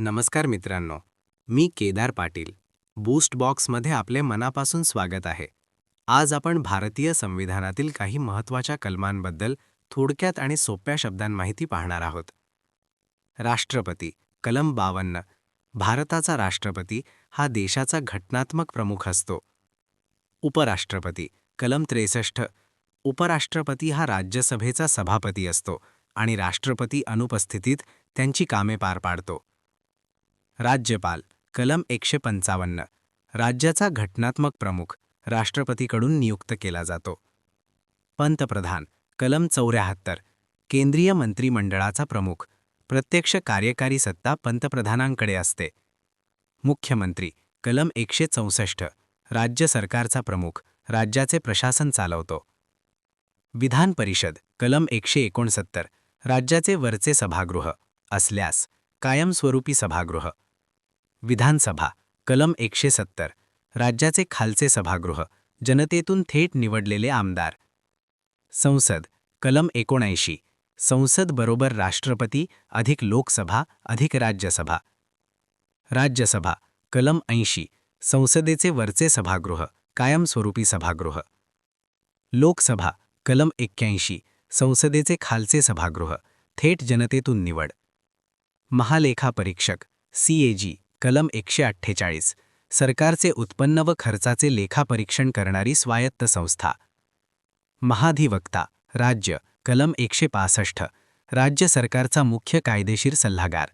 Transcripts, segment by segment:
नमस्कार मित्रांनो, मी केदार पाटील. बूस्ट बॉक्समध्ये आपले मनापासून स्वागत आहे. आज आपण भारतीय संविधानातील काही महत्त्वाच्या कलमांबद्दल थोडक्यात आणि सोप्या शब्दांत माहिती पाहणार आहोत. राष्ट्रपती कलम 52. भारताचा राष्ट्रपती हा देशाचा घटनात्मक प्रमुख असतो. उपराष्ट्रपती कलम 63. उपराष्ट्रपती हा राज्यसभेचा सभापती असतो आणि राष्ट्रपती अनुपस्थितीत त्यांची कामे पार पाडतो. राज्यपाल कलम 155. राज्याचा घटनात्मक प्रमुख राष्ट्रपतीकडून नियुक्त केला जातो. पंतप्रधान कलम 74. केंद्रीय मंत्रिमंडळाचा प्रमुख. प्रत्यक्ष कार्यकारी सत्ता पंतप्रधानांकडे असते. मुख्यमंत्री कलम 164. राज्य सरकारचा प्रमुख राज्याचे प्रशासन चालवतो. विधान परिषद कलम 169. राज्याचे वरचे सभागृह असल्यास कायमस्वरूपी सभागृह. विधानसभा कलम 170. राज्याचे खालचे सभागृह जनतेतून थेट निवडलेले आमदार. संसद कलम 79. संसद बरोबर राष्ट्रपती अधिक लोकसभा अधिक राज्यसभा. राज्यसभा कलम 80. संसदेचे वरचे सभागृह कायमस्वरूपी सभागृह. लोकसभा कलम 81. संसदेचे खालचे सभागृह थेट जनतेतून निवड. महालेखापरीक्षक CAG कलम 148. सरकारचे उत्पन्न व खर्चाचे लेखापरीक्षण करणारी स्वायत्त संस्था. महाधिवक्ता राज्य कलम 165. राज्य सरकारचा मुख्य कायदेशीर सल्लागार.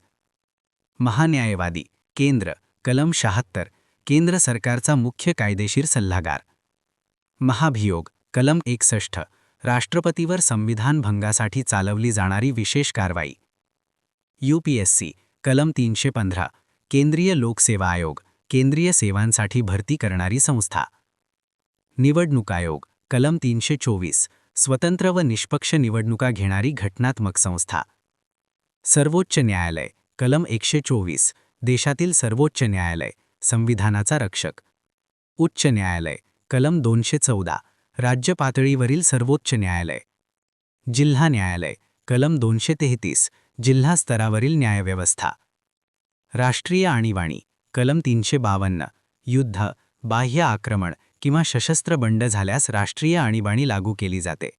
महान्यायवादी केंद्र कलम 76. केंद्र सरकारचा मुख्य कायदेशीर सल्लागार. महाभियोग कलम 61. राष्ट्रपतीवर संविधान भंगासाठी चालवली जाणारी विशेष कारवाई. UPSC कलम 315. केंद्रीय लोकसेवा आयोग केंद्रीय सेवांसाठी भरती करणारी संस्था. निवडणूक आयोग कलम 324. स्वतंत्र व निष्पक्ष निवडणुका घेणारी घटनात्मक संस्था. सर्वोच्च न्यायालय कलम 124. देशातील सर्वोच्च न्यायालय संविधानाचा रक्षक. उच्च न्यायालय कलम 214. राज्य पातळीवरील सर्वोच्च न्यायालय. जिल्हा न्यायालय कलम 233. जिल्हा स्तरावरील न्यायव्यवस्था. राष्ट्रीय आणीबाणी कलम 352. युद्ध, बाह्य आक्रमण किंवा सशस्त्र बंड झाल्यास राष्ट्रीय आणीबाणी लागू केली जाते.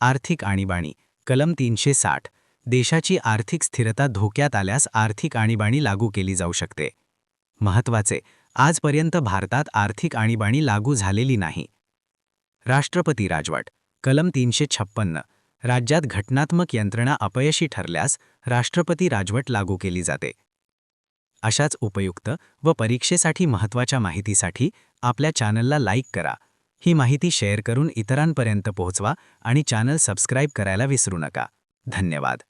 आर्थिक आणीबाणी कलम 360. देशाची आर्थिक स्थिरता धोक्यात आल्यास आर्थिक आणीबाणी लागू केली जाऊ शकते. महत्त्वाचे, आजपर्यंत भारतात आर्थिक आणीबाणी लागू झालेली नाही. राष्ट्रपती राजवट कलम 356. राज्यात घटनात्मक यंत्रणा अपयशी ठरल्यास राष्ट्रपती राजवट लागू केली जाते. अशाच उपयुक्त व परीक्षेसाठी महत्त्वाच्या माहितीसाठी आपल्या चॅनलला लाईक करा. ही माहिती शेअर करून इतरांपर्यंत पोहोचवा आणि चॅनल सबस्क्राईब करायला विसरू नका. धन्यवाद.